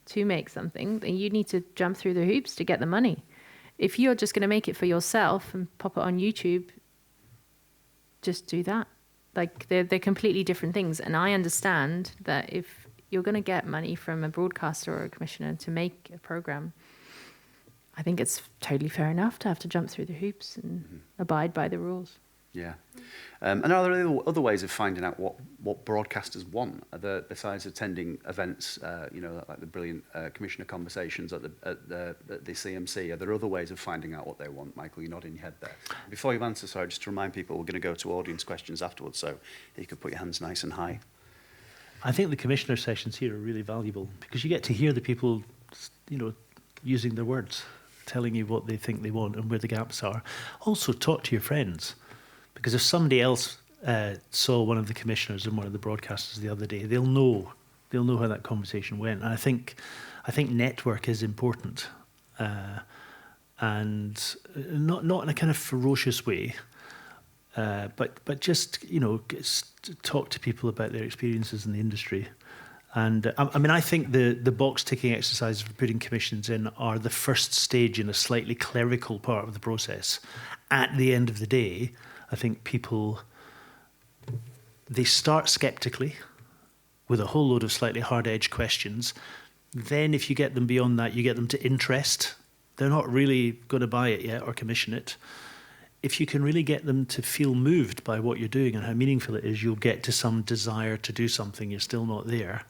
to make something, then you need to jump through the hoops to get the money. If you're just going to make it for yourself and pop it on YouTube, just do that. Like, they're completely different things. And I understand that if you're going to get money from a broadcaster or a commissioner to make a program, I think it's totally fair enough to have to jump through the hoops and abide by the rules. Yeah. And are there other ways of finding out what broadcasters want? Besides attending events, like the brilliant commissioner conversations at the CMC, are there other ways of finding out what they want? Michael, you're nodding your head there. Before you answer, sorry, just to remind people, we're going to go to audience questions afterwards, so you could put your hands nice and high. I think the commissioner sessions here are really valuable, because you get to hear the people, using their words, telling you what they think they want and where the gaps are. Also, talk to your friends. Because if somebody else saw one of the commissioners and one of the broadcasters the other day, they'll know how that conversation went. And I think network is important, and not in a kind of ferocious way, but just talk to people about their experiences in the industry. And I think the box ticking exercises for putting commissions in are the first stage in a slightly clerical part of the process. At the end of the day, I think people, they start sceptically, with a whole load of slightly hard-edged questions. Then if you get them beyond that, you get them to interest. They're not really going to buy it yet or commission it. If you can really get them to feel moved by what you're doing and how meaningful it is, you'll get to some desire to do something. You're still not there.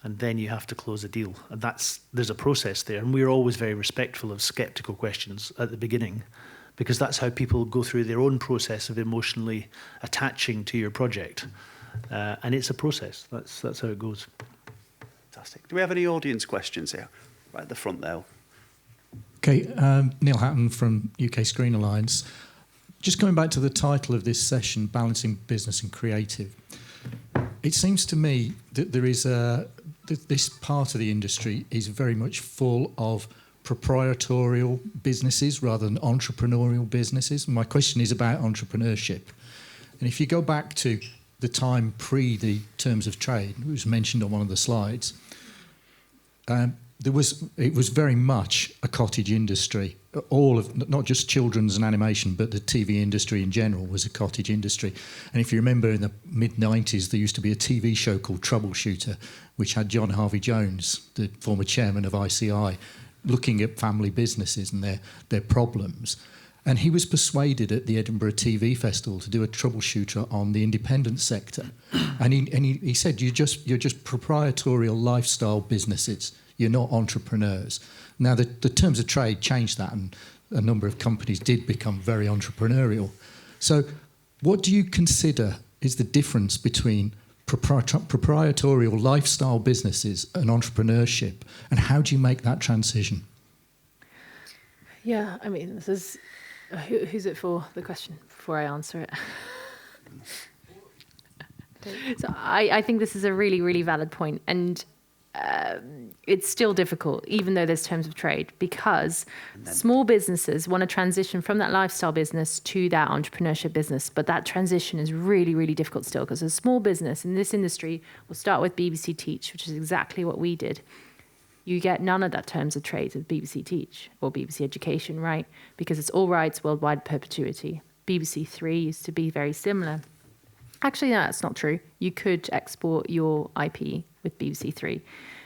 And then you have to close a deal. And there's a process there. And we're always very respectful of skeptical questions at the beginning, because that's how people go through their own process of emotionally attaching to your project. And it's a process. That's how it goes. Fantastic. Do we have any audience questions here? Right at the front there. Okay, Neil Hatton from UK Screen Alliance. Just coming back to the title of this session, Balancing Business and Creative. It seems to me that there is this part of the industry is very much full of proprietorial businesses rather than entrepreneurial businesses. My question is about entrepreneurship. And if you go back to the time pre the terms of trade, it was mentioned on one of the slides, it was very much a cottage industry. All of, not just children's and animation, but the TV industry in general was a cottage industry. And if you remember, in the mid-90s, there used to be a TV show called Troubleshooter, which had John Harvey-Jones, the former chairman of ICI, looking at family businesses and their problems. And he was persuaded at the Edinburgh TV Festival to do a troubleshooter on the independent sector. And he said, you're just proprietorial lifestyle businesses. You're not entrepreneurs. Now, the terms of trade changed that, and a number of companies did become very entrepreneurial. So what do you consider is the difference between proprietorial lifestyle businesses and entrepreneurship, and how do you make that transition? Yeah, I mean, this is... who's it for, the question, before I answer it? So I think this is a really, really valid point. And it's still difficult, even though there's terms of trade, because small businesses want to transition from that lifestyle business to that entrepreneurship business. But that transition is really, really difficult still, because a small business in this industry will start with BBC Teach, which is exactly what we did. You get none of that terms of trade with BBC Teach or BBC Education, right? Because it's all rights, worldwide perpetuity. BBC Three used to be very similar. Actually, no, that's not true. You could export your IP with BBC Three.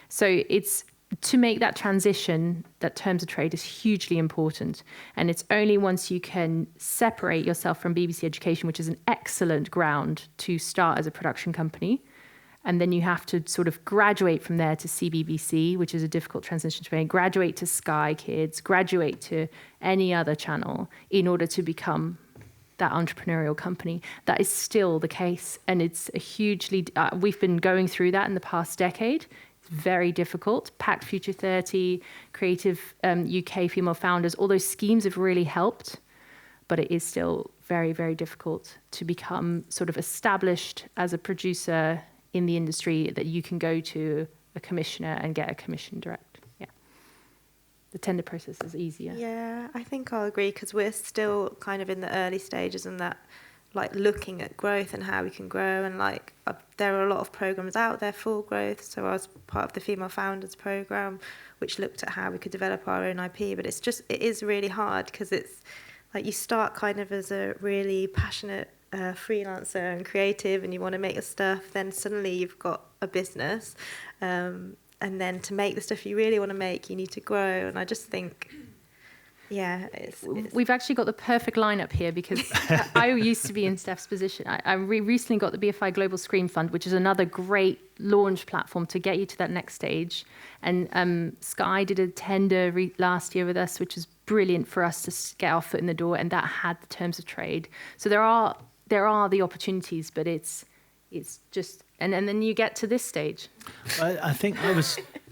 So it's to make that transition, that terms of trade is hugely important. And it's only once you can separate yourself from BBC Education, which is an excellent ground to start as a production company. And then you have to sort of graduate from there to CBBC, which is a difficult transition to make, graduate to Sky Kids, graduate to any other channel in order to become that entrepreneurial company. That is still the case. And it's a hugely, we've been going through that in the past decade. It's very difficult. Pact Future 30, Creative UK Female Founders, all those schemes have really helped, but it is still very, very difficult to become sort of established as a producer in the industry that you can go to a commissioner and get a commission direct. Yeah. The tender process is easier. Yeah, I think I'll agree, because we're still kind of in the early stages and that, like, looking at growth and how we can grow. And like, there are a lot of programs out there for growth. So I was part of the Female Founders program, which looked at how we could develop our own IP. But it is really hard, because it's like you start kind of as a really passionate freelancer and creative, and you want to make your stuff. Then suddenly you've got a business. And then to make the stuff you really want to make, you need to grow. And I just think, yeah, we've actually got the perfect lineup here, because I used to be in Steph's position. I recently got the BFI Global Screen Fund, which is another great launch platform to get you to that next stage. And Sky did a tender last year with us, which is brilliant for us to get our foot in the door, and that had the terms of trade. So there are the opportunities, but it's just, and then you get to this stage. I think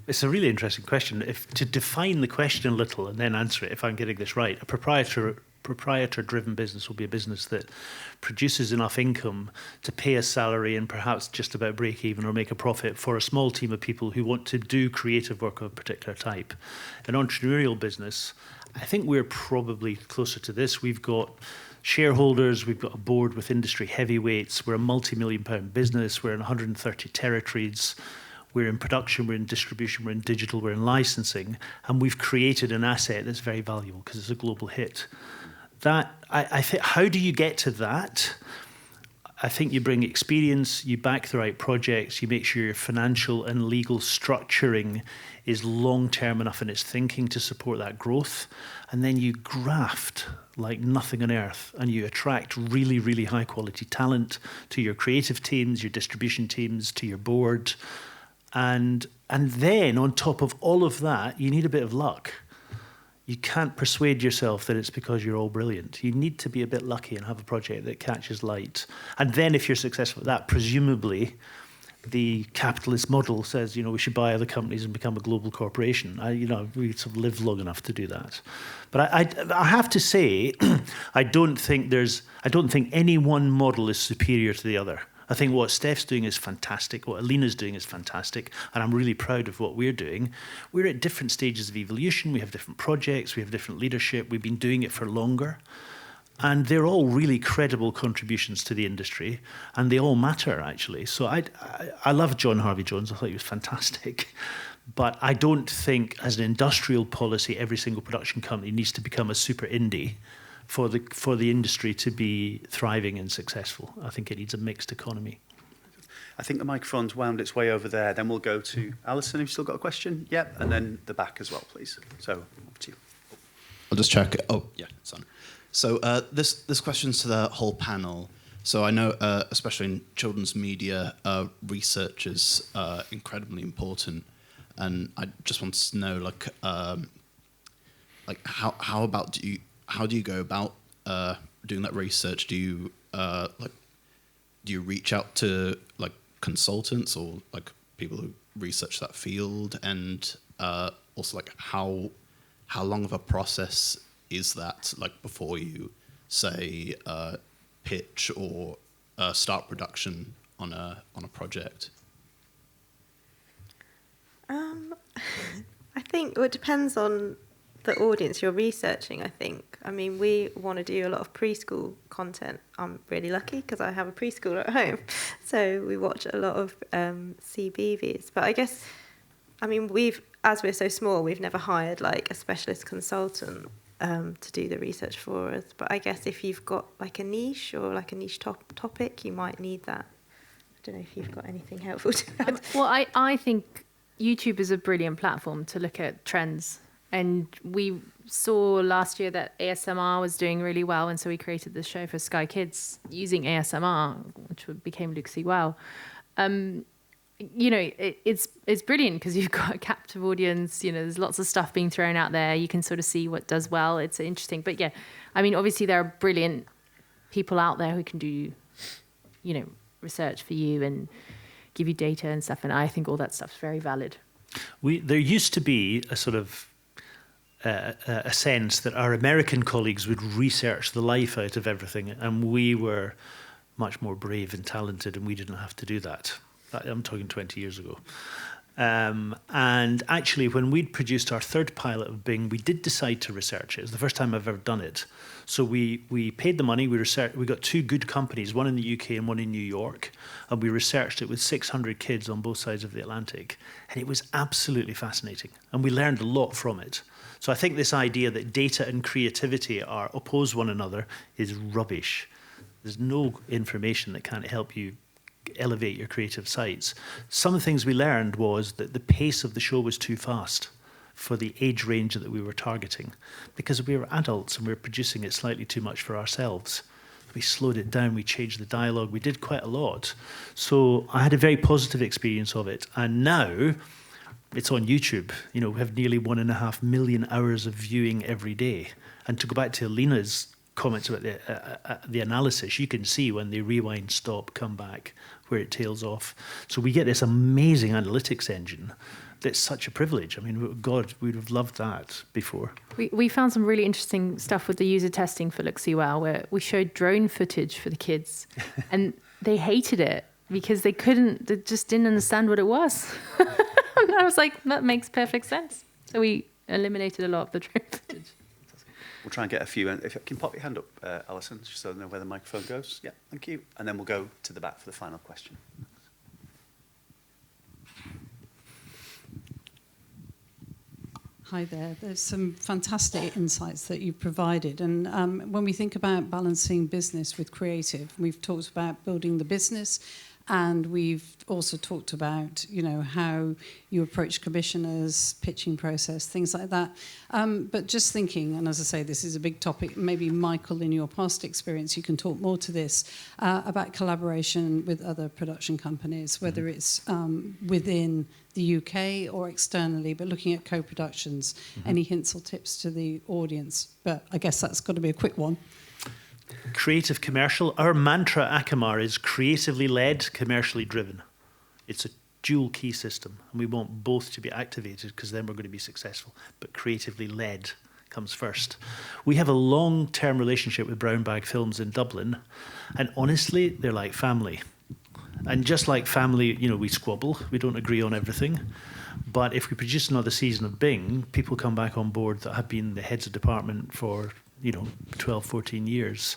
it's a really interesting question. To define the question a little and then answer it, if I'm getting this right, a proprietor-driven business will be a business that produces enough income to pay a salary and perhaps just about break even or make a profit for a small team of people who want to do creative work of a particular type. An entrepreneurial business, I think we're probably closer to this. We've got shareholders, we've got a board with industry heavyweights, we're a multi-million-pound business, we're in 130 territories, we're in production, we're in distribution, we're in digital, we're in licensing, and we've created an asset that's very valuable because it's a global hit. That, I think, how do you get to that? I think you bring experience, you back the right projects, you make sure your financial and legal structuring is long-term enough in its thinking to support that growth. And then you graft like nothing on earth, and you attract really, really high quality talent to your creative teams, your distribution teams, to your board. And then on top of all of that, you need a bit of luck. You can't persuade yourself that it's because you're all brilliant. You need to be a bit lucky and have a project that catches light. And then if you're successful at that, presumably the capitalist model says, you know, we should buy other companies and become a global corporation. We sort of live long enough to do that. But I have to say, I don't think any one model is superior to the other. I think what Steph's doing is fantastic. What Alina's doing is fantastic. And I'm really proud of what we're doing. We're at different stages of evolution. We have different projects. We have different leadership. We've been doing it for longer. And they're all really credible contributions to the industry. And they all matter, actually. So I love John Harvey-Jones. I thought he was fantastic. But I don't think, as an industrial policy, every single production company needs to become a super indie for the industry to be thriving and successful. I think it needs a mixed economy. I think the microphone's wound its way over there. Then we'll go to Alison, who's still got a question. Yep, and then the back as well, please. So, over to you. I'll just check. Oh, yeah, it's on. So this question's to the whole panel. So I know, especially in children's media, research is incredibly important, and I just wanted to know, how do you go about doing that research? Do you reach out to consultants or people who research that field, and also how long of a process is that before you say pitch or start production on a project? I think it depends on the audience you're researching, I think. I mean, we want to do a lot of preschool content. I'm really lucky because I have a preschooler at home. So we watch a lot of CBeebies. But I guess, I mean, as we're so small, we've never hired a specialist consultant to do the research for us. But I guess if you've got a niche or a niche topic, you might need that. I don't know if you've got anything helpful to add. Well, I think YouTube is a brilliant platform to look at trends. And we saw last year that ASMR was doing really well, and so we created this show for Sky Kids using ASMR, which became Luxie Wow. It's brilliant because you've got a captive audience. There's lots of stuff being thrown out there. You can sort of see what does well. It's interesting. But yeah, I mean, obviously there are brilliant people out there who can do, research for you and give you data and stuff. And I think all that stuff's very valid. There used to be a sort of a sense that our American colleagues would research the life out of everything, and we were much more brave and talented, and we didn't have to do that. I'm talking 20 years ago. And actually, when we'd produced our third pilot of Bing, we did decide to research it. It was the first time I've ever done it. So we paid the money. We got two good companies, one in the UK and one in New York, and we researched it with 600 kids on both sides of the Atlantic. And it was absolutely fascinating, and we learned a lot from it. So I think this idea that data and creativity are oppose one another is rubbish. There's no information that can't help you elevate your creative sites. Some of the things we learned was that the pace of the show was too fast for the age range that we were targeting, because we were adults and we were producing it slightly too much for ourselves. We slowed it down, we changed the dialogue, we did quite a lot. So I had a very positive experience of it. And now it's on YouTube. We have nearly 1.5 million hours of viewing every day. And to go back to Alina's comments about the analysis, you can see when they rewind, stop, come back, where it tails off. So we get this amazing analytics engine that's such a privilege. I mean, God, we'd have loved that before. We found some really interesting stuff with the user testing for Luxie Wow, where we showed drone footage for the kids, and they hated it because they just didn't understand what it was. And I was like, that makes perfect sense. So we eliminated a lot of the drone footage. We'll try and get a few. If you can pop your hand up, Alison, just so I know where the microphone goes. Yeah, thank you. And then we'll go to the back for the final question. Hi there. There's some fantastic insights that you've provided. And when we think about balancing business with creative, we've talked about building the business, and we've also talked about, how you approach commissioners, pitching process, things like that. But just thinking, and as I say, this is a big topic, maybe Michael, in your past experience, you can talk more to this, about collaboration with other production companies, whether it's within the UK or externally, but looking at co-productions. Any hints or tips to the audience? But I guess that's got to be a quick one. Creative commercial. Our mantra at Akamar is creatively led, commercially driven. It's a dual key system, and we want both to be activated because then we're going to be successful. But creatively led comes first. We have a long-term relationship with Brown Bag Films in Dublin, and honestly, they're like family. And just like family, we squabble, we don't agree on everything. But if we produce another season of Bing, people come back on board that have been the heads of department for 12, 14 years.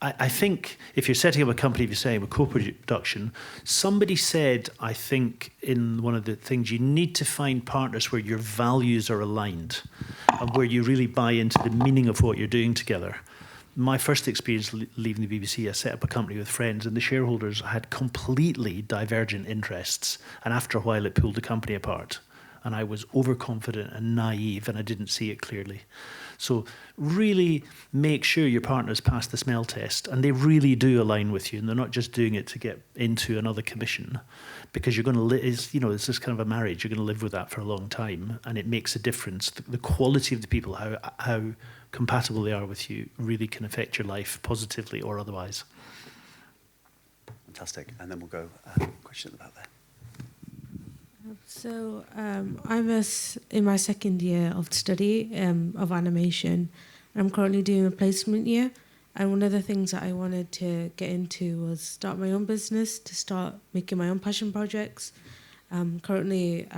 I think if you're setting up a company, if you're saying a co-production, somebody said, I think, in one of the things, you need to find partners where your values are aligned and where you really buy into the meaning of what you're doing together. My first experience leaving the BBC, I set up a company with friends, and the shareholders had completely divergent interests. And after a while, it pulled the company apart. And I was overconfident and naive, and I didn't see it clearly. So really make sure your partners pass the smell test, and they really do align with you, and they're not just doing it to get into another commission, because you're going to live. It's just kind of a marriage. You're going to live with that for a long time, and it makes a difference. The quality of the people, how compatible they are with you, really can affect your life positively or otherwise. Fantastic. And then we'll go question about that. So I'm in my second year of study of animation. I'm currently doing a placement year, and one of the things that I wanted to get into was start my own business, to start making my own passion projects. Currently,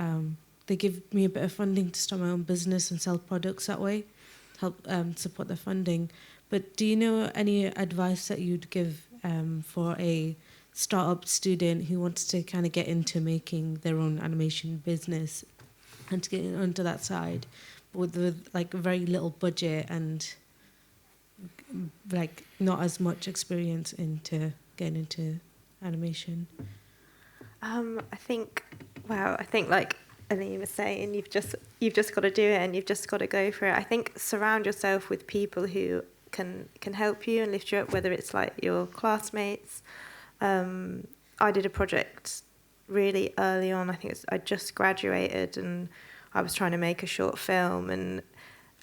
they give me a bit of funding to start my own business and sell products that way, help support the funding. But do you know any advice that you'd give for a startup student who wants to kind of get into making their own animation business and to get onto that side with like very little budget and like not as much experience into getting into animation? I think like Aline was saying, you've just got to do it, and you've just got to go for it. I think surround yourself with people who can help you and lift you up, whether it's like your classmates. I did a project really early on. I think I just graduated, and I was trying to make a short film, and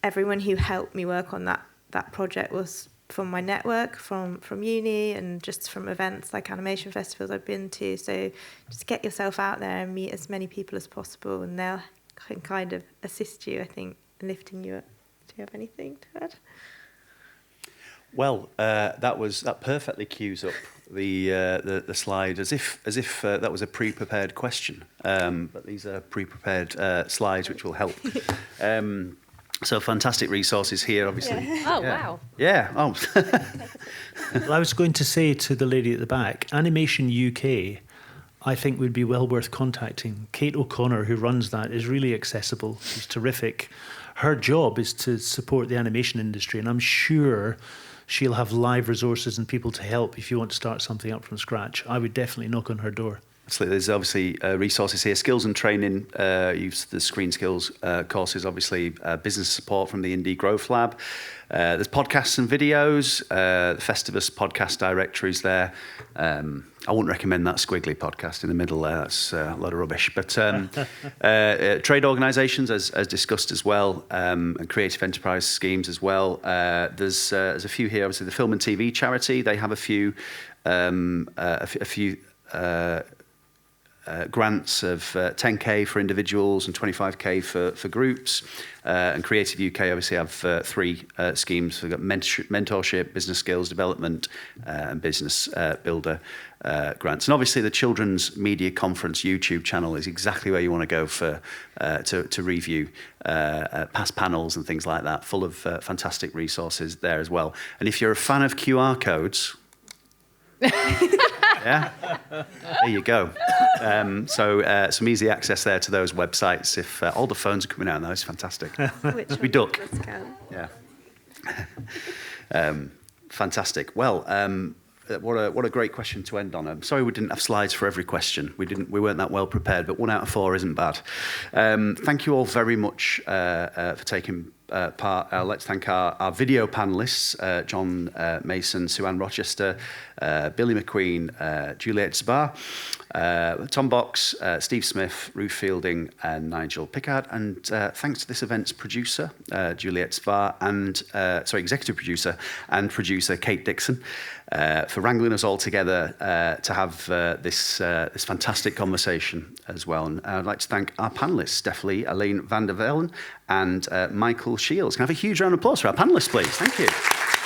everyone who helped me work on that project was from my network, from uni, and just from events like animation festivals I've been to. So just get yourself out there and meet as many people as possible, and they'll can kind of assist you, I think, in lifting you up. Do you have anything to add? Well, that perfectly cues up the slide as if that was a pre-prepared question. But these are pre-prepared slides which will help. So fantastic resources here, obviously. Yeah. Oh, yeah. Wow. Yeah. Oh. Well, I was going to say to the lady at the back, Animation UK, I think would be well worth contacting. Kate O'Connor, who runs that, is really accessible. She's terrific. Her job is to support the animation industry, and I'm sure she'll have live resources and people to help if you want to start something up from scratch. I would definitely knock on her door. Absolutely. There's obviously resources here, skills and training, use the screen skills courses, obviously business support from the Indie Growth Lab. There's podcasts and videos, the Festivus podcast directories there. I wouldn't recommend that squiggly podcast in the middle there. That's a lot of rubbish. But trade organisations, as discussed as well, and creative enterprise schemes as well. There's a few here. Obviously, the Film and TV Charity, they have a few grants of 10k for individuals and 25k for groups. And Creative UK obviously have 3 schemes. We've got mentorship, business skills development, and business builder grants. And obviously the Children's Media Conference YouTube channel is exactly where you want to go for to review past panels and things like that, full of fantastic resources there as well. And if you're a fan of QR codes, Yeah, there you go. So some easy access there to those websites. If all the phones are coming out now, it's fantastic. We duck. Yeah. Fantastic. Well, what a great question to end on. I'm sorry we didn't have slides for every question. We weren't that well prepared, but 1 out of 4 isn't bad. Thank you all very much for taking part. Let's thank our video panelists, John Mason, Sue-Ann Rochester, Billy McQueen, Juliet Zabar, Tom Box, Steve Smith, Ruth Fielding, and Nigel Pickard. And thanks to this event's producer, Juliet Zabar, and executive producer and producer Kate Dixon, for wrangling us all together to have this fantastic conversation as well. And I'd like to thank our panelists, Steph Lee, Elaine van der Vellen, and Michael Shields. Can I have a huge round of applause for our panelists, please? Thank you.